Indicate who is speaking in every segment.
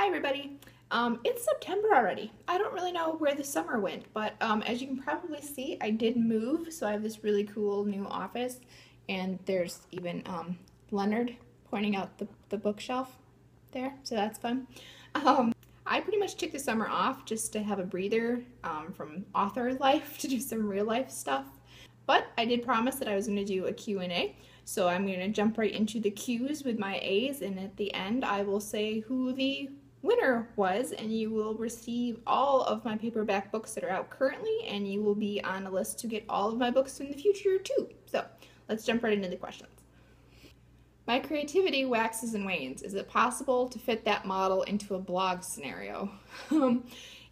Speaker 1: Hi everybody. It's September already. I don't really know where the summer went, but as you can probably see, I did move, so I have this really cool new office, and there's even Leonard pointing out the bookshelf there, so that's fun. I pretty much took the summer off just to have a breather from author life to do some real life stuff. But I did promise that I was going to do a Q&A, so I'm going to jump right into the Q's with my A's, and at the end I will say who the winner was, and you will receive all of my paperback books that are out currently, and you will be on a list to get all of my books in the future too. So let's jump right into the questions. My creativity waxes and wanes. Is it possible to fit that model into a blog scenario?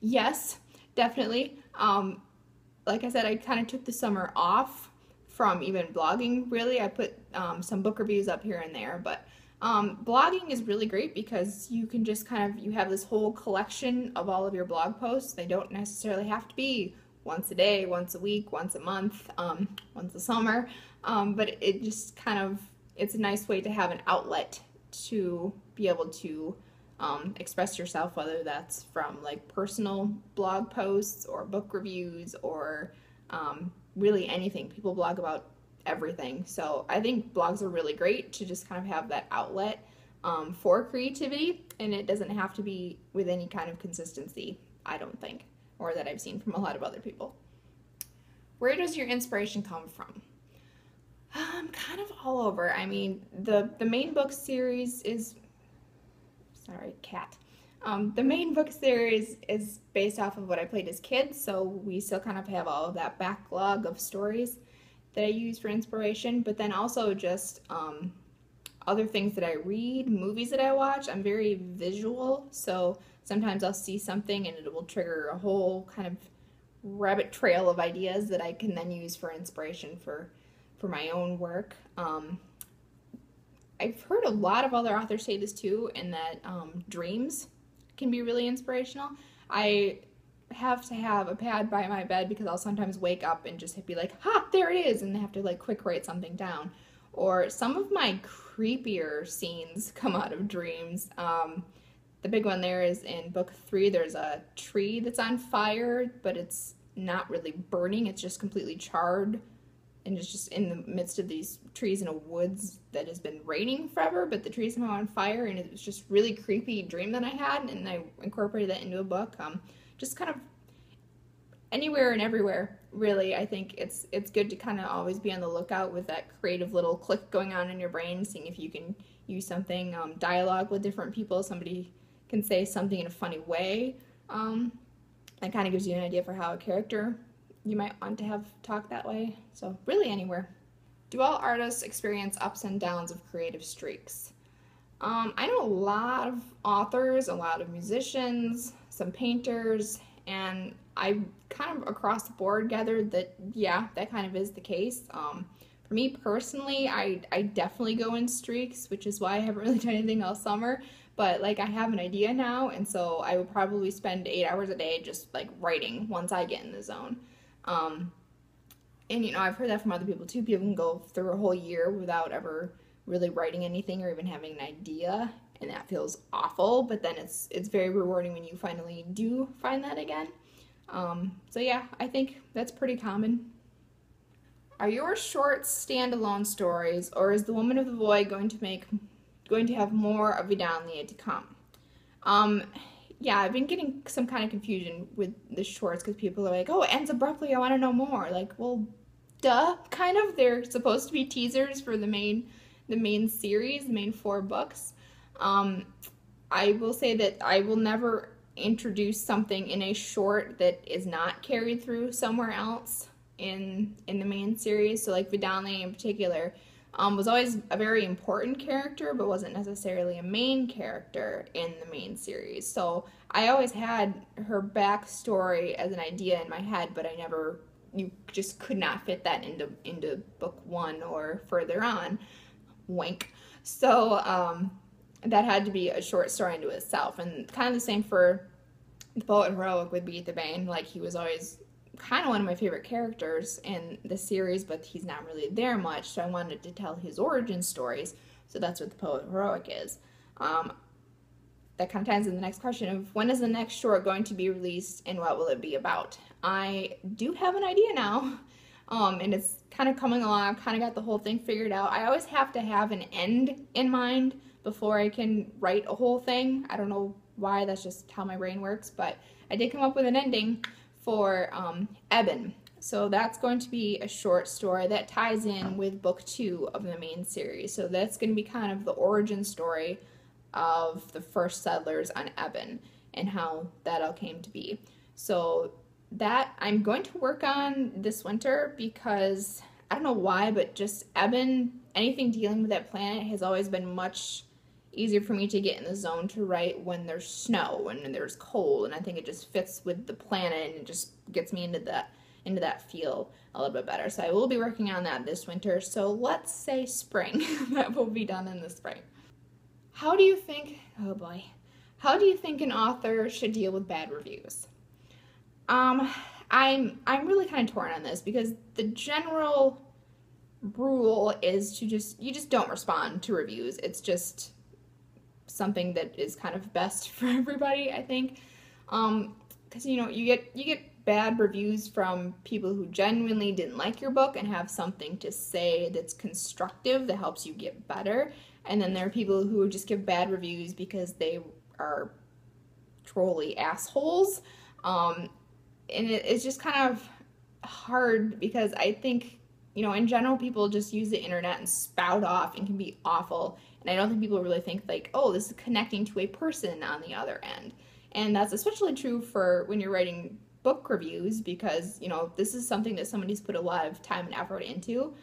Speaker 1: Yes, definitely. Like I said, I kind of took the summer off from even blogging, really. I put some book reviews up here and there, but blogging is really great because you can just you have this whole collection of all of your blog posts. They don't necessarily have to be once a day, once a week, once a month, once a summer, but it just it's a nice way to have an outlet to be able to express yourself, whether that's from like personal blog posts or book reviews or really anything. People blog about everything. So I think blogs are really great to just kind of have that outlet for creativity, and it doesn't have to be with any kind of consistency, I don't think, or that I've seen from a lot of other people. Where does your inspiration come from? Kind of all over. I mean, the main book series is, sorry, cat. The main book series is based off of what I played as kids, so we still kind of have all of that backlog of stories that I use for inspiration, but then also just other things that I read, movies that I watch. I'm very visual, so sometimes I'll see something and it will trigger a whole kind of rabbit trail of ideas that I can then use for inspiration for my own work. I've heard a lot of other authors say this too, and that dreams can be really inspirational. I have to have a pad by my bed because I'll sometimes wake up and just be like, ha, there it is, and have to like quick write something down. Or some of my creepier scenes come out of dreams. The big one there is in book 3, there's a tree that's on fire, but it's not really burning, it's just completely charred, and it's just in the midst of these trees in a woods that has been raining forever, but the trees somehow on fire, and it was just really creepy dream that I had, and I incorporated that into a book. Just kind of anywhere and everywhere, really. I think it's good to kind of always be on the lookout with that creative little click going on in your brain, seeing if you can use something, dialogue with different people. Somebody can say something in a funny way. That kind of gives you an idea for how a character you might want to have talk that way. So really anywhere. Do all artists experience ups and downs of creative streaks? I know a lot of authors, a lot of musicians, some painters, and I kind of across the board gathered that, yeah, that kind of is the case. For me personally, I definitely go in streaks, which is why I haven't really done anything all summer. But like I have an idea now, and so I would probably spend 8 hours a day just like writing once I get in the zone. And you know, I've heard that from other people too. People can go through a whole year without ever really writing anything or even having an idea, and that feels awful, but then it's very rewarding when you finally do find that again. So yeah, I think that's pretty common. Are your shorts standalone stories, or is The Woman of the Void going to have more of it down the yet to come? Yeah, I've been getting some kind of confusion with the shorts because people are like, oh, it ends abruptly, I want to know more. Like, well, duh, kind of. They're supposed to be teasers for the main series, the main 4 books. I will say that I will never introduce something in a short that is not carried through somewhere else in the main series. So like Vidalny in particular was always a very important character, but wasn't necessarily a main character in the main series. So I always had her backstory as an idea in my head, but you just could not fit that into book 1 or further on. Wink. So that had to be a short story into itself, and kind of the same for the Poet Heroic with Beat the Bane. Like, he was always kind of one of my favorite characters in the series, but he's not really there much, so I wanted to tell his origin stories, so that's what the Poet Heroic is. that kind of ties in the next question of when is the next short going to be released and what will it be about? I do have an idea now, and it's kind of coming along. I've kind of got the whole thing figured out. I always have to have an end in mind before I can write a whole thing. I don't know why, that's just how my brain works, but I did come up with an ending for Eben. So that's going to be a short story that ties in with book 2 of the main series. So that's going to be kind of the origin story of the first settlers on Eben and how that all came to be. So that I'm going to work on this winter because I don't know why, but just Eben, anything dealing with that planet has always been much easier for me to get in the zone to write when there's snow and there's cold, and I think it just fits with the planet and it just gets me into that feel a little bit better. So I will be working on that this winter. So let's say spring. That will be done in the spring. How do you think, oh boy, how do you think an author should deal with bad reviews? I'm really kind of torn on this because the general rule is you just don't respond to reviews. It's just something that is kind of best for everybody, I think. Because you get bad reviews from people who genuinely didn't like your book and have something to say that's constructive that helps you get better. And then there are people who just give bad reviews because they are trolly assholes. And it's just kind of hard because I think, in general, people just use the internet and spout off and can be awful. And I don't think people really think like, oh, this is connecting to a person on the other end. And that's especially true for when you're writing book reviews because, this is something that somebody's put a lot of time and effort into.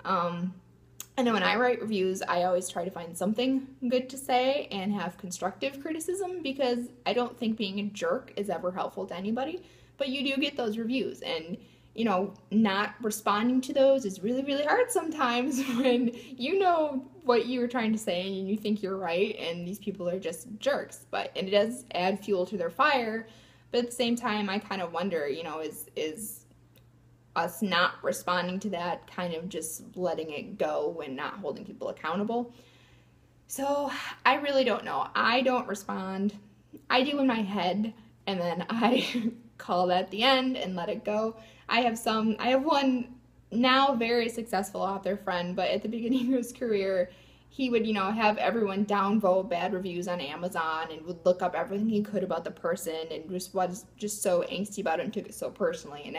Speaker 1: And then when I write reviews, I always try to find something good to say and have constructive criticism because I don't think being a jerk is ever helpful to anybody. But you do get those reviews, and not responding to those is really, really hard sometimes when you know what you were trying to say and you think you're right and these people are just jerks. And it does add fuel to their fire, but at the same time I kind of wonder, is us not responding to that kind of just letting it go and not holding people accountable? So I really don't know. I don't respond. I do in my head, and then I call that the end and let it go. I have one now very successful author friend, but at the beginning of his career, he would, have everyone downvote bad reviews on Amazon and would look up everything he could about the person and just was just so angsty about it and took it so personally. And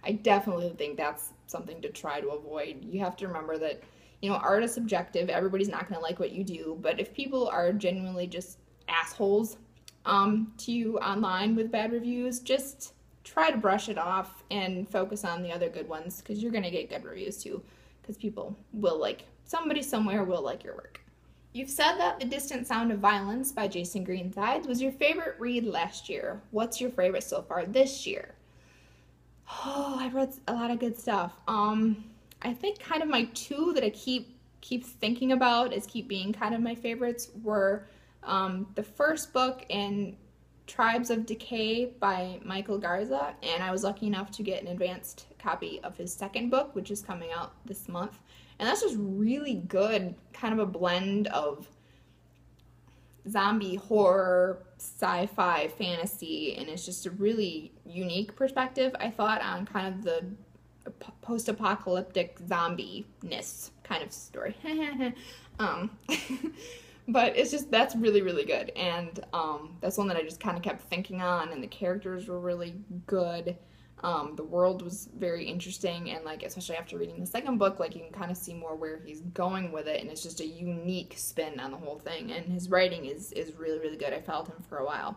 Speaker 1: I definitely think that's something to try to avoid. You have to remember that, art is subjective. Everybody's not going to like what you do. But if people are genuinely just assholes to you online with bad reviews, just try to brush it off and focus on the other good ones because you're going to get good reviews too because people will somebody somewhere will like your work. You've said that The Distant Sound of Violence by Jason Greensides was your favorite read last year. What's your favorite so far this year? Oh, I've read a lot of good stuff. I think kind of my two that I keep thinking about as keep being kind of my favorites were the first book in Tribes of Decay by Michael Garza, and I was lucky enough to get an advanced copy of his second book, which is coming out this month. And that's just really good, kind of a blend of zombie horror, sci-fi, fantasy, and it's just a really unique perspective, I thought, on kind of the post-apocalyptic zombie-ness kind of story. But that's really, really good, and that's one that I just kind of kept thinking on, and the characters were really good. The world was very interesting, and especially after reading the second book, you can kind of see more where he's going with it, and it's just a unique spin on the whole thing, and his writing is really, really good. I followed him for a while.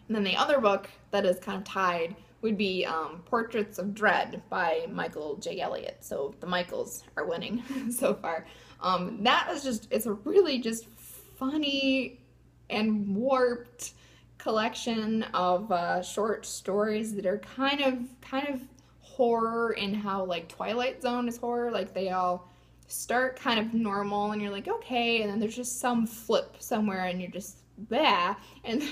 Speaker 1: And then the other book that is kind of tied would be Portraits of Dread by Michael J. Elliott. So the Michaels are winning so far. That is it's a really just funny and warped collection of short stories that are kind of horror in how Twilight Zone is horror. They all start kind of normal and you're okay, and then there's just some flip somewhere and you're just bah. And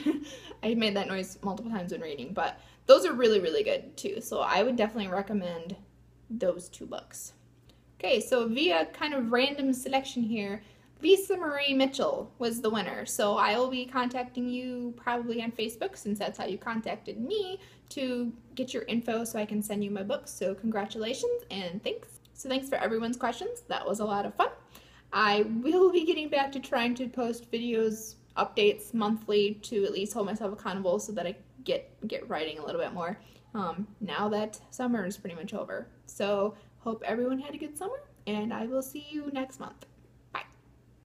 Speaker 1: I made that noise multiple times when reading, but those are really, really good too. So I would definitely recommend those two books. Okay, so via kind of random selection here, Lisa Marie Mitchell was the winner. So I will be contacting you probably on Facebook, since that's how you contacted me, to get your info so I can send you my books. So congratulations and thanks. So thanks for everyone's questions. That was a lot of fun. I will be getting back to trying to post videos, updates monthly, to at least hold myself accountable so that I get writing a little bit more now that summer is pretty much over. So hope everyone had a good summer, and I will see you next month.